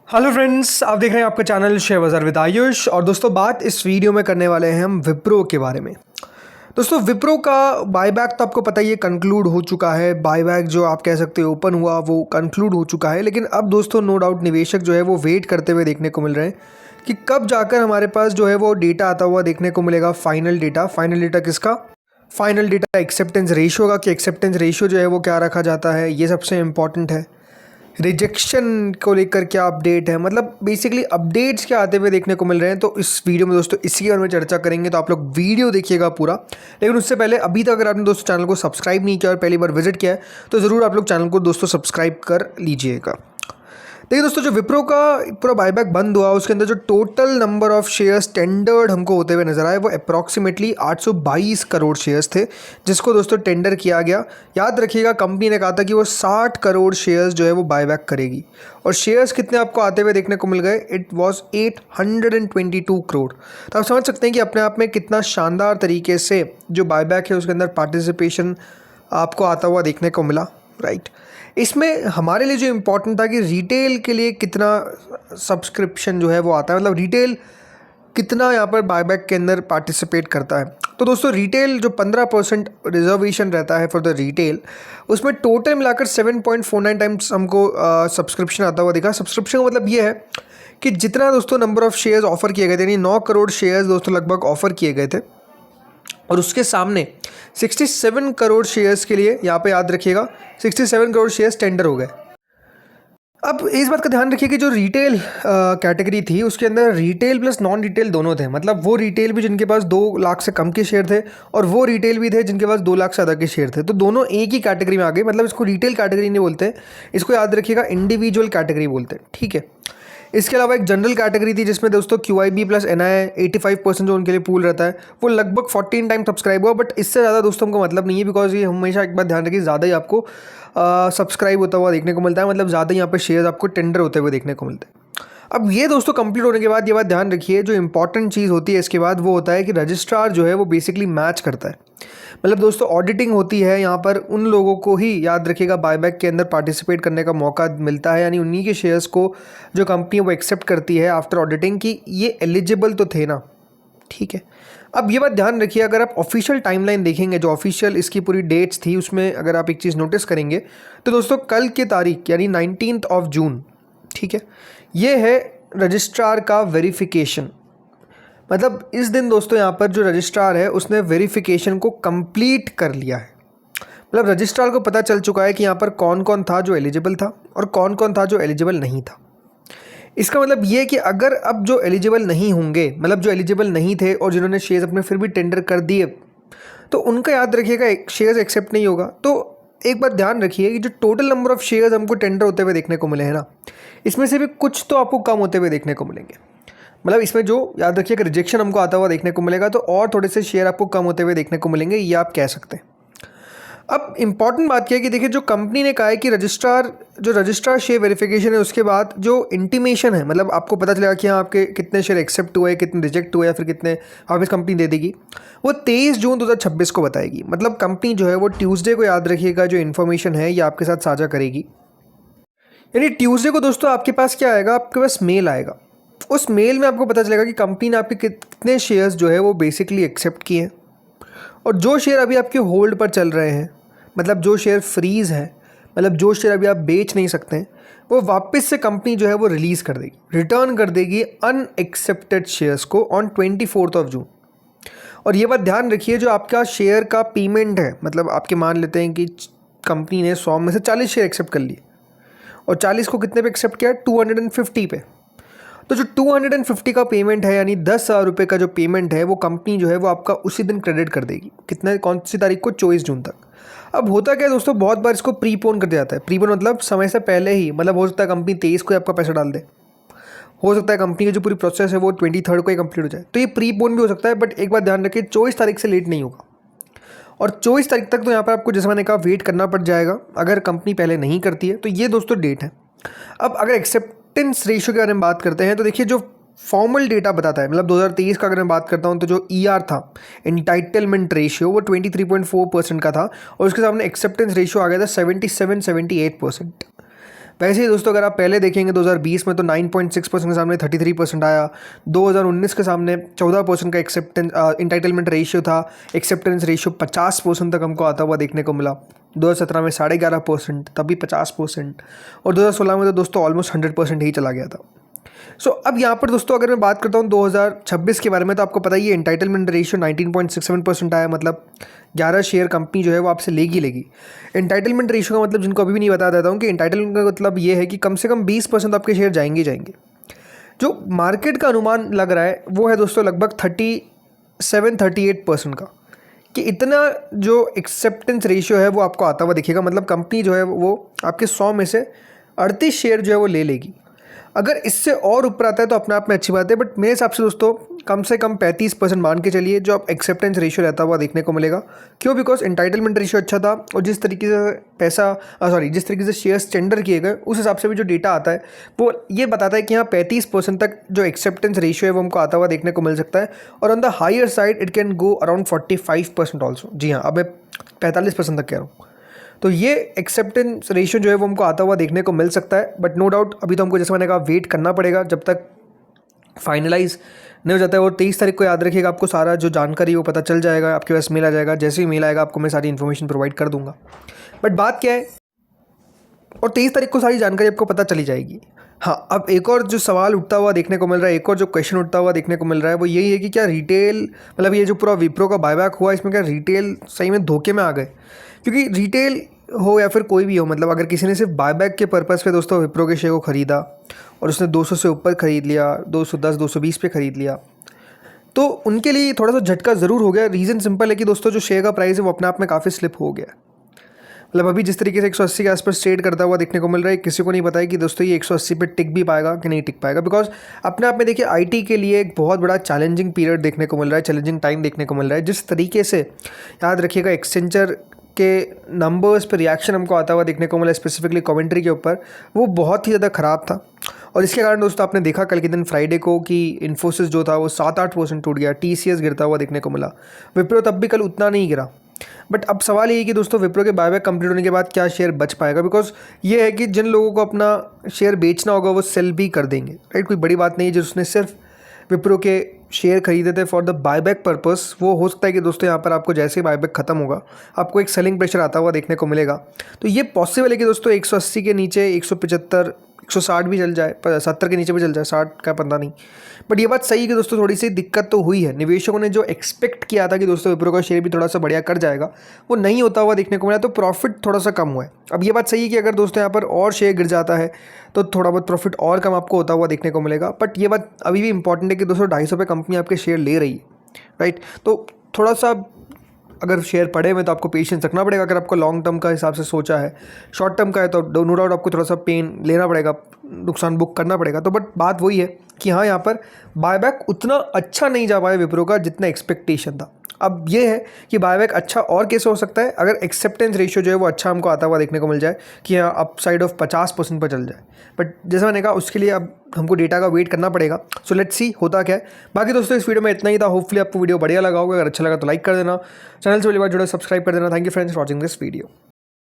Hello friends, आप देख रहे हैं आपका चैनल शेयर बाजार विद आयुष। और दोस्तों, बात इस वीडियो में करने वाले हैं हम विप्रो के बारे में। दोस्तों, विप्रो का बायबैक तो आपको पता ही है, कंक्लूड हो चुका है। बायबैक जो आप कह सकते हो ओपन हुआ, वो कंक्लूड हो चुका है। लेकिन अब दोस्तों नो डाउट निवेशक जो है वो वेट करते हुए देखने को मिल रहे हैं कि कब जाकर हमारे पास जो है वो डेटा आता हुआ देखने को मिलेगा। फाइनल डेटा किसका? फाइनल डेटा एक्सेप्टेंस रेशियो का, कि एक्सेप्टेंस रेशियो जो है वो क्या रखा जाता है, ये सबसे इम्पॉर्टेंट है। रिजेक्शन को लेकर क्या अपडेट है, मतलब बेसिकली अपडेट्स क्या आते हुए देखने को मिल रहे हैं। तो इस वीडियो में दोस्तों इसी के बारे में चर्चा करेंगे, तो आप लोग वीडियो देखिएगा पूरा। लेकिन उससे पहले अभी तक अगर आपने दोस्तों चैनल को सब्सक्राइब नहीं किया और पहली बार विजिट किया है तो ज़रूर आप लोग चैनल को दोस्तों सब्सक्राइब कर लीजिएगा। देखिए दोस्तों, जो विप्रो का पूरा बायबैक बंद हुआ उसके अंदर जो total number of shares tendered हमको होते हुए नजर आए वो अप्रॉक्सीमेटली 822 करोड़ शेयर्स थे, जिसको दोस्तों टेंडर किया गया। याद रखिएगा, कंपनी ने कहा था कि वो 60 करोड़ शेयर्स जो है वो बायबैक करेगी। और शेयर्स कितने आपको आते हुए देखने को मिल गए? It was 822 crore. तो आप समझ सकते हैं कि अपने आप में कितना शानदार तरीके से जो बायबैक है उसके अंदर पार्टिसिपेशन आपको आता हुआ देखने को मिला, राइट। इसमें हमारे लिए जो इम्पोर्टेंट था कि रिटेल के लिए कितना सब्सक्रिप्शन जो है वो आता है, मतलब रिटेल कितना यहाँ पर बायबैक के अंदर पार्टिसिपेट करता है। तो दोस्तों, रिटेल जो 15% रिजर्वेशन रहता है फॉर द रिटेल, उसमें टोटल मिलाकर 7.49 टाइम्स हमको सब्सक्रिप्शन आता हुआ दिखा। सब्सक्रिप्शन का मतलब ये है कि जितना दोस्तों नंबर ऑफ शेयर्स ऑफर किए गए थे, यानी 9 करोड़ शेयर्स दोस्तों लगभग ऑफर किए गए थे, और उसके सामने 67 करोड़ शेयर्स के लिए यहाँ पे याद रखिएगा 67 करोड़ शेयर्स टेंडर हो गए। अब इस बात का ध्यान रखिए कि जो रिटेल कैटेगरी थी उसके अंदर रिटेल प्लस नॉन रिटेल दोनों थे। मतलब वो रिटेल भी जिनके पास 2 लाख से कम के शेयर थे और वो रिटेल भी थे जिनके पास 2 लाख से ज़्यादा के शेयर थे। तो दोनों एक ही कैटेगरी में आ गए। मतलब इसको रिटेल कैटेगरी नहीं बोलते, इसको याद रखिएगा इंडिविजुअल कैटेगरी बोलते हैं, ठीक है। इसके अलावा एक जनरल कैटेगरी थी जिसमें दोस्तों QIB प्लस NI 85% जो उनके लिए पूल रहता है वो लगभग 14 टाइम सब्सक्राइब हुआ। बट इससे ज़्यादा दोस्तों हमको मतलब नहीं है, बिकॉज ये हमेशा एक बात ध्यान रखिए, ज़्यादा ही आपको सब्सक्राइब होता हुआ देखने को मिलता है, मतलब ज़्यादा यहाँ पे शेयर्स आपको टेंडर होते हुए देखने को मिलते हैं। अब ये दोस्तों कंप्लीट होने के बाद ये बात ध्यान रखिए, जो इंपॉर्टेंट चीज़ होती है इसके बाद वो होता है कि रजिस्ट्रार जो है वो बेसिकली मैच करता है। मतलब दोस्तों ऑडिटिंग होती है, यहाँ पर उन लोगों को ही याद रखिएगा बायबैक के अंदर पार्टिसिपेट करने का मौका मिलता है, यानी उन्हीं के शेयर्स को जो कंपनी वो एक्सेप्ट करती है आफ्टर ऑडिटिंग कि ये एलिजिबल तो थे ना, ठीक है। अब ये बात ध्यान रखिए, अगर आप ऑफिशियल टाइमलाइन देखेंगे, जो ऑफिशियल इसकी पूरी डेट्स थी, उसमें अगर आप एक चीज़ नोटिस करेंगे तो दोस्तों कल की तारीख यानी 19 जून, ठीक है, ये है रजिस्ट्रार का वेरिफिकेशन। मतलब इस दिन दोस्तों यहाँ पर जो रजिस्ट्रार है उसने वेरिफिकेशन को कंप्लीट कर लिया है। मतलब रजिस्ट्रार को पता चल चुका है कि यहाँ पर कौन कौन था जो एलिजिबल था और कौन कौन था जो एलिजिबल नहीं था। इसका मतलब ये कि अगर अब जो एलिजिबल नहीं होंगे, मतलब जो एलिजिबल नहीं थे और जिन्होंने शेयर्स अपने फिर भी टेंडर कर दिए, तो उनका याद रखिएगा शेयर्स एक्सेप्ट नहीं होगा। तो एक बात ध्यान रखिए कि जो टोटल नंबर ऑफ शेयर्स हमको टेंडर होते हुए देखने को मिले हैं ना, इसमें से भी कुछ तो आपको कम होते हुए देखने को मिलेंगे। मतलब इसमें जो याद रखिए कि रिजेक्शन हमको आता हुआ देखने को मिलेगा, तो और थोड़े से शेयर आपको कम होते हुए देखने को मिलेंगे, ये आप कह सकते हैं। अब इंपॉर्टेंट बात क्या है कि देखिए, जो कंपनी ने कहा है कि रजिस्ट्रार शेयर वेरिफिकेशन है, उसके बाद जो इंटीमेशन है, मतलब आपको पता चलेगा कि हाँ आपके कितने शेयर एक्सेप्ट हुए, कितने रिजेक्ट हुए या फिर कितने वापस कंपनी दे देगी, वो 23 जून 2026 को बताएगी। मतलब कंपनी जो है वो ट्यूसडे को याद रखिएगा जो इन्फॉर्मेशन है ये आपके साथ साझा करेगी। यानी ट्यूसडे को दोस्तों आपके पास क्या आएगा, आपके पास मेल आएगा। उस मेल में आपको पता चलेगा कि कंपनी ने आपके कितने शेयर्स जो है वो बेसिकली एक्सेप्ट किए हैं, और जो शेयर अभी आपके होल्ड पर चल रहे हैं, मतलब जो शेयर फ्रीज़ है, मतलब जो शेयर अभी आप बेच नहीं सकते हैं, वो वापस से कंपनी जो है वो रिलीज़ कर देगी, रिटर्न कर देगी अनएक्सेप्टेड शेयर्स को ऑन 24 जून। और ये बात ध्यान रखिए, जो आपका शेयर का पेमेंट है, मतलब आपके मान लेते हैं कि कंपनी ने 100 में से 40 शेयर एक्सेप्ट कर लिए और 40 को कितने पे एक्सेप्ट किया? 250 पे। तो जो 250 का पेमेंट है, यानी 10,000 रुपये का जो पेमेंट है, वो कंपनी जो है वो आपका उसी दिन क्रेडिट कर देगी। कितने, कौन सी तारीख को? 24 जून तक। अब होता क्या है दोस्तों, बहुत बार इसको प्रीपोन कर दिया जाता है। प्रीपोन मतलब समय से पहले ही, मतलब हो सकता है कंपनी 23 को आपका पैसा डाल दे, हो सकता है कंपनी की जो पूरी प्रोसेस है वो 23 को ही कंप्लीट हो जाए, तो ये प्रीपोन भी हो सकता है। बट एक बात ध्यान रखिए, 24 तारीख से लेट नहीं होगा, और 24 तारीख तक तो यहाँ पर आपको जैसे मैंने कहा वेट करना पड़ जाएगा अगर कंपनी पहले नहीं करती है। तो ये दोस्तों डेट है। अब अगर एक्सेप्टेंस रेशियो के बारे में बात करते हैं, तो देखिए जो फॉर्मल डेटा बताता है, मतलब 2023 का अगर मैं बात करता हूँ, तो जो ER था, एंटाइटलमेंट रेशियो, वो 23.4% का था, और उसके सामने एक्सेप्टेंस रेशियो आ गया था 77-78%। वैसे ही दोस्तों अगर आप पहले देखेंगे 2020 में तो 9.6% के सामने 33% आया, 2019 के सामने 14% का एक्सेप्टेंस इंटाइटलमेंट रेशियो था, एक्सेप्टेंस रेशियो 50% तक हमको आता हुआ देखने को मिला, 2017 में 11.5%, तभी 50%, और 2016 में तो दोस्तों ऑलमोस्ट 100% ही चला गया था। सो अब यहाँ पर दोस्तों अगर मैं बात करता हूँ 2026 के बारे में, तो आपको पता ही है इंटाइटलमेंट रेशियो 19.67% आया, मतलब 11 शेयर कंपनी जो है वो आपसे लेगी। इंटाइटलमेंट रेशियो का मतलब, जिनको अभी भी नहीं बता देता हूँ, कि इंटाइटलमेंट का मतलब ये है कि कम से कम 20% आपके शेयर जाएंगे। जो मार्केट का अनुमान लग रहा है वो है दोस्तों लगभग 37-38% का, कि इतना जो एक्सेप्टेंस रेशियो है वो आपको आता हुआ दिखेगा। मतलब कंपनी जो है वो आपके 100 में से 38 शेयर जो है वो ले लेगी। अगर इससे और ऊपर आता है तो अपने आप में अच्छी बात है, बट मेरे हिसाब से दोस्तों कम से कम 35% मान के चलिए जो आप एक्सेप्टेंस रेशियो रहता हुआ देखने को मिलेगा। क्यों? बिकॉज इंटाइटलमेंट रेशियो अच्छा था, और जिस तरीके से जिस तरीके से शेयर्स टेंडर किए गए उस हिसाब से भी जो डेटा आता है वो ये बताता है कि यहाँ 35% तक जो एक्सेप्टेंस रेशियो है वो हमको आता हुआ देखने को मिल सकता है, और on the higher side it can go around 45% also. जी हाँ, अब मैं 45% तक कह रहा हूँ। तो ये एक्सेप्टेंस रेशियो जो है वो हमको आता हुआ देखने को मिल सकता है, बट नो डाउट अभी तो हमको, जैसे मैंने कहा, वेट करना पड़ेगा जब तक फाइनलाइज नहीं हो जाता है। और 23 तारीख को याद रखिएगा, आपको सारा जो जानकारी वो पता चल जाएगा, आपके पास मेल आ जाएगा। जैसे ही मेल आएगा आपको मैं सारी इन्फॉर्मेशन प्रोवाइड कर दूंगा। बट बात क्या है, और 23 तारीख को सारी जानकारी आपको पता चली जाएगी। हाँ, अब एक और जो सवाल उठता हुआ देखने को मिल रहा है, एक और जो क्वेश्चन उठता हुआ देखने को मिल रहा है वो यही है कि क्या रिटेल, मतलब ये जो पूरा विप्रो का बायबैक हुआ, इसमें क्या रिटेल सही में धोखे में आ गए? क्योंकि रिटेल हो या फिर कोई भी हो, मतलब अगर किसी ने सिर्फ बायबैक के पर्पज़ पे दोस्तों विप्रो के शेयर को ख़रीदा और उसने 200 से ऊपर ख़रीद लिया, 210 220 पे ख़रीद लिया, तो उनके लिए थोड़ा सा झटका ज़रूर हो गया। रीज़न सिंपल है कि दोस्तों जो शेयर का प्राइस है वो अपने आप में काफ़ी स्लिप हो गया। मतलब अभी जिस तरीके से 180 के आसपास ट्रेड करता हुआ देखने को मिल रहा है, किसी को नहीं पता है कि दोस्तों ये 180 पे टिक भी पाएगा कि नहीं टिक पाएगा। बिकॉज अपने आप में देखिए आईटी के लिए एक बहुत बड़ा चैलेंजिंग पीरियड देखने को मिल रहा है, चैलेंजिंग टाइम देखने को मिल रहा है। जिस तरीके से याद रखिएगा एक्सेंचर के नंबर्स पर रिएक्शन हमको आता हुआ देखने को मिला, स्पेसिफिकली कमेंट्री के ऊपर, वो बहुत ही ज़्यादा ख़राब था। और इसके कारण दोस्तों आपने देखा कल के दिन फ्राइडे को कि इन्फोसिस जो था वो 7-8% टूट गया, टीसीएस गिरता हुआ देखने को मिला, विप्रो तब भी कल उतना नहीं गिरा। बट अब सवाल ये है कि दोस्तों विप्रो के बायबैक कंप्लीट होने के बाद क्या शेयर बच पाएगा? बिकॉज ये है कि जिन लोगों को अपना शेयर बेचना होगा वो सेल भी कर देंगे, राइट? कोई बड़ी बात नहीं है। जिसने सिर्फ विप्रो के शेयर खरीदे थे फॉर द बायबैक पर्पस, वो हो सकता है कि दोस्तों यहाँ पर आपको जैसे ही बायबैक खत्म होगा आपको एक सेलिंग प्रेशर आता हुआ देखने को मिलेगा। तो ये पॉसिबल है कि दोस्तों 180 के नीचे 175 160 भी चल जाए, 70 के नीचे भी चल जाए, 60 का पता नहीं। बट ये बात सही है कि दोस्तों थोड़ी सी दिक्कत तो हुई है। निवेशकों ने जो एक्सपेक्ट किया था कि दोस्तों विप्रो का शेयर भी थोड़ा सा बढ़िया कर जाएगा, वो नहीं होता हुआ देखने को मिला, तो प्रॉफिट थोड़ा सा कम हुआ है। अब ये बात सही है कि अगर दोस्तों यहाँ पर और शेयर गिर जाता है तो थोड़ा बहुत प्रॉफिट और कम आपको होता हुआ देखने को मिलेगा। बट ये बात अभी भी इंपॉर्टेंट है कि दोस्तों 250 पे कंपनी आपके शेयर ले रही है, राइट? तो थोड़ा सा अगर शेयर पड़े में तो आपको पेशेंस रखना पड़ेगा। अगर आपको लॉन्ग टर्म का हिसाब से सोचा है, शॉर्ट टर्म का है तो नो डाउट आपको थोड़ा सा पेन लेना पड़ेगा, नुकसान बुक करना पड़ेगा। तो बट बात वही है कि हाँ, यहाँ पर बायबैक उतना अच्छा नहीं जा पाया विप्रो का जितना एक्सपेक्टेशन था। अब ये है कि बायबैक अच्छा और कैसे हो सकता है, अगर एक्सेप्टेंस रेशियो जो है वो अच्छा हमको आता हुआ देखने को मिल जाए कि हाँ अपसाइड ऑफ 50% पर चल जाए। बट जैसा मैंने कहा उसके लिए अब हमको डेटा का वेट करना पड़ेगा। सो लेट्स सी होता क्या है। बाकी दोस्तों इस वीडियो में इतना ही था। होपफुली आपको वीडियो बढ़िया लगा होगा। अगर अच्छा लगा तो लाइक कर देना, चैनल से पहली बार जुड़े सब्सक्राइब कर देना। Thank you friends for watching this video.